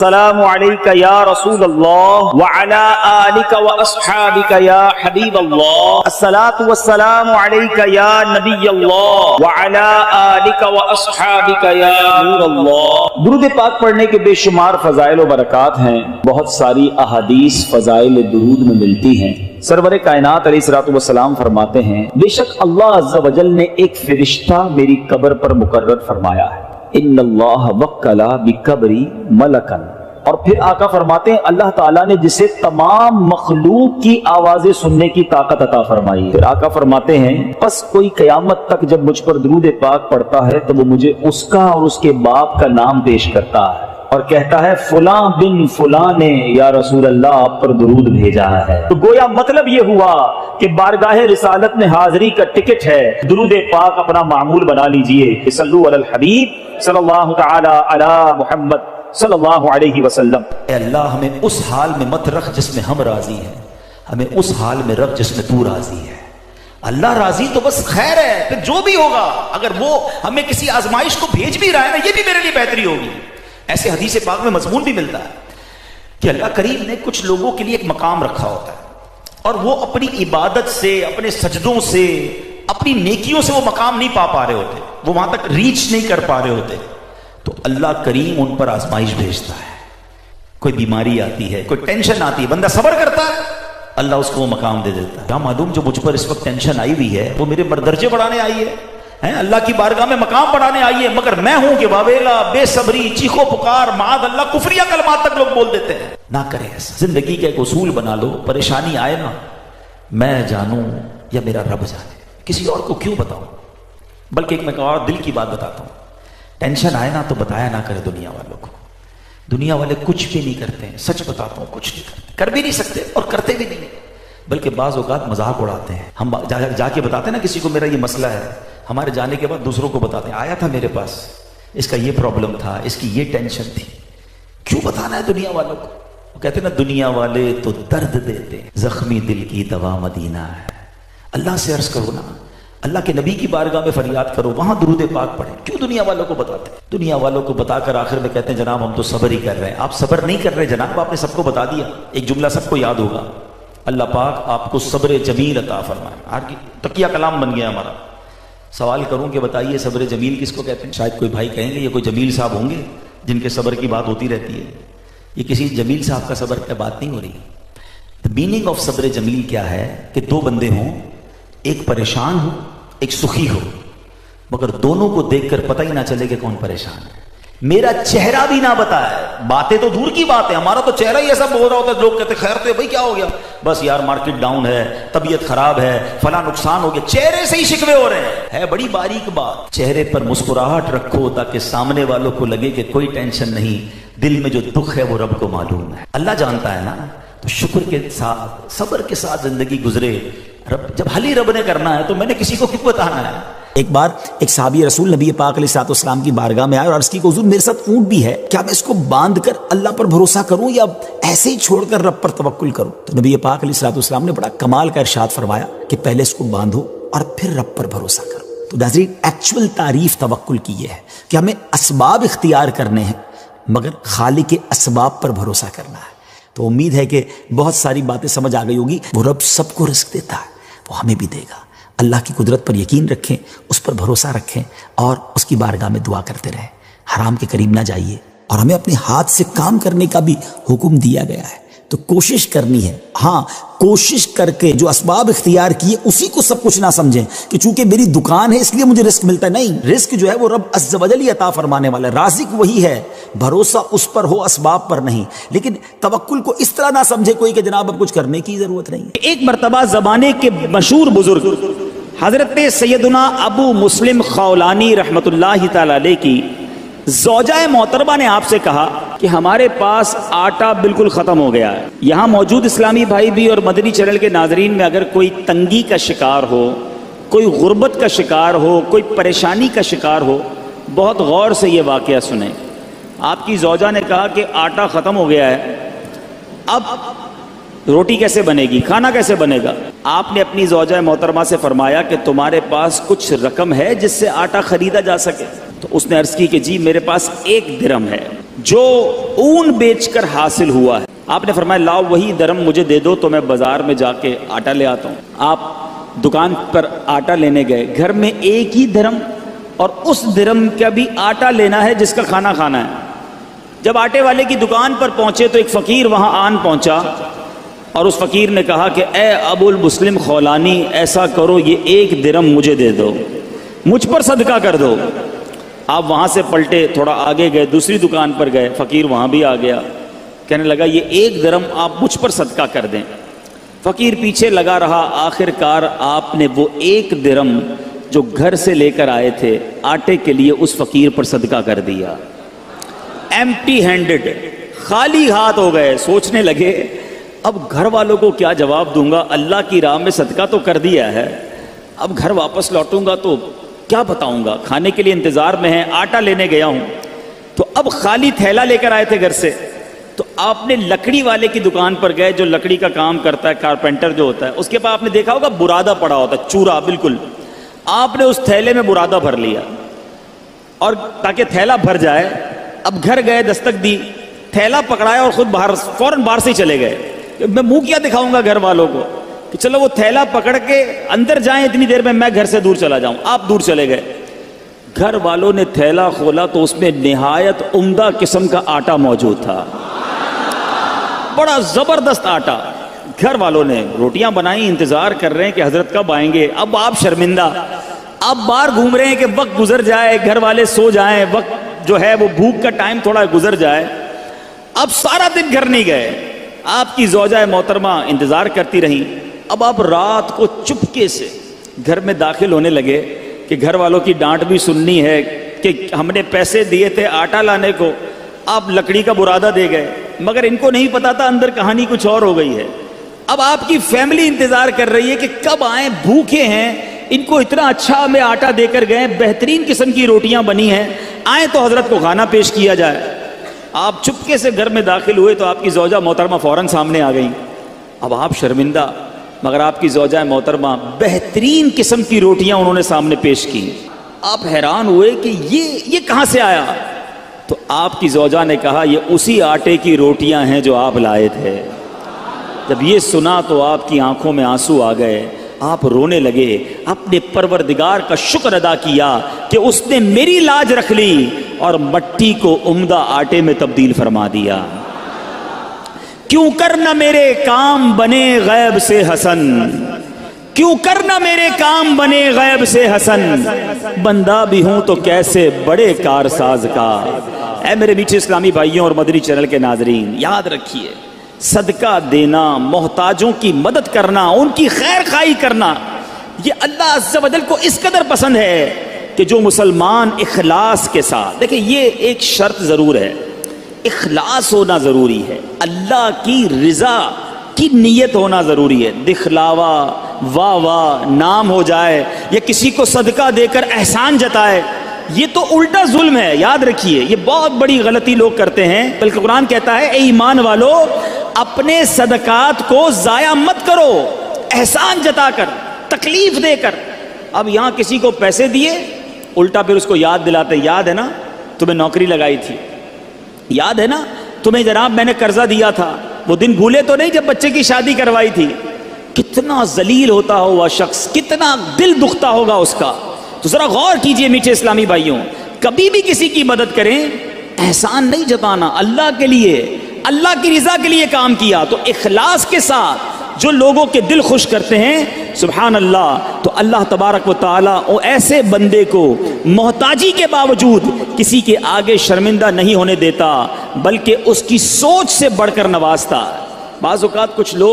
السلام علیکہ یا رسول اللہ وعلی آلک واصحابک یا حبیب اللہ، الصلاۃ والسلام علیکہ یا نبی اللہ وعلی آلک واصحابک یا نور اللہ۔ درود پاک پڑھنے کے بے شمار فضائل و برکات ہیں، بہت ساری احادیث فضائل درود میں ملتی ہیں۔ سرور کائنات علیہ الصلوۃ والسلام فرماتے ہیں، بے شک اللہ عز و جل نے ایک فرشتہ میری قبر پر مقرر فرمایا ہے، ان اللہ وکلا بقبری ملکن۔ اور پھر آقا فرماتے ہیں اللہ تعالیٰ نے جسے تمام مخلوق کی آوازیں سننے کی طاقت عطا فرمائی۔ پھر آقا فرماتے ہیں پس کوئی قیامت تک جب مجھ پر درود پاک پڑھتا ہے تو وہ مجھے اس کا اور اس کے باپ کا نام پیش کرتا ہے اور کہتا ہے فلاں بن فلاں نے یا رسول اللہ آپ پر درود بھیجا ہے۔ تو گویا مطلب یہ ہوا کہ بارگاہ رسالت میں حاضری کا ٹکٹ ہے، درود پاک اپنا معمول بنا لیجئے۔ صلو علی الحبیب صلی اللہ تعالی علی محمد صلی اللہ علیہ وسلم۔ اے اللہ ہمیں اس حال میں مت رکھ جس میں ہم راضی ہیں، ہمیں اس حال میں رکھ جس میں تو راضی ہے۔ اللہ راضی تو بس خیر ہے، پھر جو بھی ہوگا اگر وہ ہمیں کسی آزمائش کو بھیج بھی رہا ہے نا، یہ بھی میرے لیے بہتری ہوگی۔ ایسے حدیث پاک میں مضمون بھی ملتا ہے کہ اللہ کریم نے کچھ لوگوں کے لیے ایک مقام رکھا ہوتا ہے اور وہ اپنی عبادت سے، اپنے سجدوں سے، اپنی نیکیوں سے وہ مقام نہیں پا رہے ہوتے، وہ وہاں تک ریچ نہیں کر پا رہے ہوتے، تو اللہ کریم ان پر آزمائش بھیجتا ہے۔ کوئی بیماری آتی ہے، کوئی ٹینشن آتی ہے، بندہ صبر کرتا ہے، اللہ اس کو وہ مقام دے دیتا ہے۔ کیا معلوم جو مجھ پر اس وقت ٹینشن آئی ہوئی ہے وہ میرے مردرجے بڑھانے آئی ہے، اللہ کی بارگاہ میں مقام بڑھانے آئی ہے، مگر میں ہوں کہ واویلا، بے صبری، چیخو پکار، معاذ اللہ، کفریہ کلمات تک لوگ بول دیتے ہیں۔ نہ کرے ایسا، زندگی کا ایک اصول بنا لو، پریشانی آئے نا میں جانوں یا میرا رب جانے، کسی اور کو کیوں بتاؤں، بلکہ ایک میں اور دل کی بات بتاتا ہوں، ٹینشن آئے نا تو بتایا نہ کرے دنیا والوں کو۔ دنیا والے کچھ بھی نہیں کرتے ہیں، سچ بتاتا ہوں کچھ نہیں کرتے، کر بھی نہیں سکتے اور کرتے بھی نہیں، بلکہ بعض اوقات مذاق اڑاتے ہیں۔ ہم جا کے بتاتے ہیں نا کسی کو میرا یہ مسئلہ ہے، ہمارے جانے کے بعد دوسروں کو بتاتے ہیں آیا تھا میرے پاس، اس کا یہ پرابلم تھا، اس کی یہ ٹینشن تھی۔ کیوں بتانا ہے دنیا والوں کو؟ وہ کہتے ہیں نا دنیا والے تو درد دیتے، زخمی دل کی دوا مدینہ ہے۔ اللہ سے عرض کرو نا، اللہ کے نبی کی بارگاہ میں فریاد کرو، وہاں درود پاک پڑھیں۔ کیوں دنیا والوں کو بتاتے ہیں؟ دنیا والوں کو بتا کر آخر میں کہتے ہیں جناب ہم تو صبر ہی کر رہے ہیں۔ آپ صبر نہیں کر رہے جناب، آپ نے سب کو بتا دیا۔ ایک جملہ سب کو یاد ہوگا، اللہ پاک آپ کو صبر جمیل عطا فرمائے۔ آج کی تکیہ کلام بن گیا ہمارا۔ سوال کروں کہ بتائیے صبر جمیل کس کو کہتے ہیں؟ شاید کوئی بھائی کہیں گے یہ کوئی جمیل صاحب ہوں گے جن کے صبر کی بات ہوتی رہتی ہے۔ یہ کسی جمیل صاحب کا صبر کی بات نہیں ہو رہی۔ The meaning of صبر جمیل کیا ہے کہ دو بندے ہوں، ایک پریشان ہو ایک سخی ہو، مگر دونوں کو دیکھ کر پتہ ہی نہ چلے کہ کون پریشان ہے، میرا چہرہ بھی نہ بتائے۔ باتیں تو دور کی بات ہے، ہمارا تو چہرہ ہی ایسا بول رہا ہوتا ہے، لوگ کہتے خیر تو بھائی کیا ہو گیا، بس یار مارکیٹ ڈاؤن ہے، طبیعت خراب ہے، فلاں نقصان ہو گیا، چہرے سے ہی شکوے ہو رہے ہیں۔ ہے بڑی باریک بات، چہرے پر مسکراہٹ رکھو تاکہ سامنے والوں کو لگے کہ کوئی ٹینشن نہیں، دل میں جو دکھ ہے وہ رب کو معلوم ہے، اللہ جانتا ہے نا۔ تو شکر کے ساتھ، صبر کے ساتھ زندگی گزرے۔ رب جب حل ہی رب نے کرنا ہے تو میں نے کسی کو کیوں بتانا ہے؟ ایک بار ایک صحابی رسول نبی پاک علیہ الصلوۃ والسلام کی بارگاہ میں آئے اور عرض کی کہ حضور میرے ساتھ اونٹ بھی ہے، کیا میں اس کو باندھ کر اللہ پر بھروسہ کروں یا ایسے ہی چھوڑ کر رب پر توکل کروں؟ تو نبی پاک علیہ الصلوۃ والسلام نے بڑا کمال کا ارشاد فرمایا کہ پہلے اس کو باندھو اور پھر رب پر بھروسہ کرو۔ تو ناظرین ایکچول تعریف توکل کی یہ ہے کہ ہمیں اسباب اختیار کرنے ہیں مگر خالق کے اسباب پر بھروسہ کرنا ہے۔ تو امید ہے کہ بہت ساری باتیں سمجھ آ گئی ہوگی۔ وہ رب سب کو رزق دیتا ہے، وہ ہمیں بھی دے گا۔ اللہ کی قدرت پر یقین رکھیں، اس پر بھروسہ رکھیں اور اس کی بارگاہ میں دعا کرتے رہیں۔ حرام کے قریب نہ جائیے اور ہمیں اپنے ہاتھ سے کام کرنے کا بھی حکم دیا گیا ہے، تو کوشش کرنی ہے۔ ہاں کوشش کر کے جو اسباب اختیار کیے اسی کو سب کچھ نہ سمجھیں کہ چونکہ میری دکان ہے اس لیے مجھے رزق ملتا ہے، نہیں، رزق جو ہے وہ رب عز و جل عطا فرمانے والا ہے، رازق وہی ہے، بھروسہ اس پر ہو اسباب پر نہیں۔ لیکن توکل کو اس طرح نہ سمجھے کوئی کہ جناب اب کچھ کرنے کی ضرورت نہیں۔ ایک مرتبہ زمانے کے مشہور بزرگ حضرت سیدنا ابو مسلم خولانی رحمۃ اللہ تعالی علیہ کی زوجہ محترمہ نے آپ سے کہا کہ ہمارے پاس آٹا بالکل ختم ہو گیا ہے۔ یہاں موجود اسلامی بھائی بھی اور مدنی چینل کے ناظرین میں اگر کوئی تنگی کا شکار ہو، کوئی غربت کا شکار ہو، کوئی پریشانی کا شکار ہو، بہت غور سے یہ واقعہ سنیں۔ آپ کی زوجہ نے کہا کہ آٹا ختم ہو گیا ہے، اب روٹی کیسے بنے گی، کھانا کیسے بنے گا؟ آپ نے اپنی زوجہ محترمہ سے فرمایا کہ تمہارے پاس کچھ رقم ہے جس سے آٹا خریدا جا سکے؟ تو اس نے عرض کی کہ جی میرے پاس 1 درہم ہے، جو اون بیچ کر حاصل ہوا ہے. آپ نے فرمایا لاؤ وہی درم مجھے دے دو تو میں بازار میں جا کے آٹا لے آتا ہوں. آپ دکان پر آٹا لینے گئے, گھر میں ایک ہی درم اور اس درم کا بھی آٹا لینا ہے جس کا کھانا کھانا ہے. جب آٹے والے کی دکان پر پہنچے تو ایک فقیر وہاں آن پہنچا اور اس فقیر نے کہا کہ اے ابو المسلم خولانی, ایسا کرو یہ ایک درم مجھے دے دو, مجھ پر صدقہ کر دو. آپ وہاں سے پلٹے, تھوڑا آگے گئے, دوسری دکان پر گئے, فقیر وہاں بھی آ گیا, کہنے لگا یہ ایک درم آپ مجھ پر صدقہ کر دیں. فقیر پیچھے لگا رہا, آخر کار آپ نے وہ ایک درم جو گھر سے لے کر آئے تھے آٹے کے لیے اس فقیر پر صدقہ کر دیا. ایمٹی ہینڈڈ, خالی ہاتھ ہو گئے. سوچنے لگے اب گھر والوں کو کیا جواب دوں گا, اللہ کی راہ میں صدقہ تو کر دیا ہے, اب گھر واپس لوٹوں گا تو کیا بتاؤں گا, کھانے کے لیے انتظار میں ہے, آٹا لینے گیا ہوں. تو اب خالی تھیلا لے کر آئے تھے گھر سے, تو آپ نے لکڑی والے کی دکان پر گئے جو لکڑی کا کام کرتا ہے, کارپینٹر جو ہوتا ہے, اس کے پاس آپ نے دیکھا ہوگا برادہ پڑا ہوتا ہے, چورا بالکل. آپ نے اس تھیلے میں برادہ بھر لیا اور تاکہ تھیلا بھر جائے. اب گھر گئے, دستک دی, تھیلا پکڑایا اور خود باہر, فوراً باہر سے چلے گئے. میں منہ کیا دکھاؤں گا گھر والوں کو کہ چلو وہ تھیلا پکڑ کے اندر جائیں, اتنی دیر میں گھر سے دور چلا جاؤں. آپ دور چلے گئے. گھر والوں نے تھیلا کھولا تو اس میں نہایت عمدہ قسم کا آٹا موجود تھا, بڑا زبردست آٹا. گھر والوں نے روٹیاں بنائی, انتظار کر رہے ہیں کہ حضرت کب آئیں گے. اب آپ شرمندہ, آپ باہر گھوم رہے ہیں کہ وقت گزر جائے, گھر والے سو جائیں, وقت جو ہے وہ بھوک کا ٹائم تھوڑا گزر جائے. اب سارا دن گھر نہیں گئے, آپ کی زوجہ محترمہ انتظار کرتی رہیں. اب آپ رات کو چپکے سے گھر میں داخل ہونے لگے کہ گھر والوں کی ڈانٹ بھی سننی ہے کہ ہم نے پیسے دیے تھے آٹا لانے کو, آپ لکڑی کا برادہ دے گئے. مگر ان کو نہیں پتا تھا اندر کہانی کچھ اور ہو گئی ہے. اب آپ کی فیملی انتظار کر رہی ہے کہ کب آئیں, بھوکے ہیں, ان کو اتنا اچھا ہمیں آٹا دے کر گئے, بہترین قسم کی روٹیاں بنی ہیں, آئیں تو حضرت کو کھانا پیش کیا جائے. آپ چپکے سے گھر میں داخل ہوئے تو آپ کی زوجہ محترمہ فوراً سامنے آ گئیں. اب آپ شرمندہ, مگر آپ کی زوجہ محترمہ بہترین قسم کی روٹیاں انہوں نے سامنے پیش کی. آپ حیران ہوئے کہ یہ کہاں سے آیا. تو آپ کی زوجہ نے کہا یہ اسی آٹے کی روٹیاں ہیں جو آپ لائے تھے. جب یہ سنا تو آپ کی آنکھوں میں آنسو آ گئے, آپ رونے لگے, اپنے پروردگار کا شکر ادا کیا کہ اس نے میری لاج رکھ لی اور مٹی کو عمدہ آٹے میں تبدیل فرما دیا. کیوں کرنا میرے کام بنے غیب سے حسن, کیوں کرنا میرے کام بنے غیب سے حسن, بندہ بھی ہوں تو کیسے بڑے کارساز کا. اے میرے میٹھے اسلامی بھائیوں اور مدنی چینل کے ناظرین, یاد رکھیے صدقہ دینا, محتاجوں کی مدد کرنا, ان کی خیر خواہی کرنا, یہ اللہ عز و جل کو اس قدر پسند ہے کہ جو مسلمان اخلاص کے ساتھ, دیکھیں یہ ایک شرط ضرور ہے, اخلاص ہونا ضروری ہے, اللہ کی رضا کی نیت ہونا ضروری ہے. دکھلاوا, واہ واہ, نام ہو جائے یا کسی کو صدقہ دے کر احسان جتائے, یہ تو الٹا ظلم ہے. یاد رکھیے یہ بہت بڑی غلطی لوگ کرتے ہیں. بلکہ قرآن کہتا ہے اے ایمان والو اپنے صدقات کو ضائع مت کرو, احسان جتا کر, تکلیف دے کر. اب یہاں کسی کو پیسے دیے, الٹا پھر اس کو یاد دلاتے, یاد ہے نا تمہیں نوکری لگائی تھی, یاد ہے نا تمہیں جناب میں نے قرضہ دیا تھا, وہ دن بھولے تو نہیں جب بچے کی شادی کروائی تھی. کتنا ذلیل ہوتا ہوگا شخص, کتنا دل دکھتا ہوگا اس کا. تو ذرا غور کیجئے میٹھے اسلامی بھائیوں, کبھی بھی کسی کی مدد کریں, احسان نہیں جتانا, اللہ کے لیے, اللہ کی رضا کے لیے کام کیا تو اخلاص کے ساتھ جو لوگوں کے دل خوش کرتے ہیں, سبحان اللہ, تو اللہ تبارک و تعالیٰ ایسے بندے کو محتاجی کے باوجود کسی کے آگے شرمندہ نہیں ہونے دیتا, بلکہ اس کی سوچ سے بڑھ کر نوازتا. بعض اوقات کچھ لوگ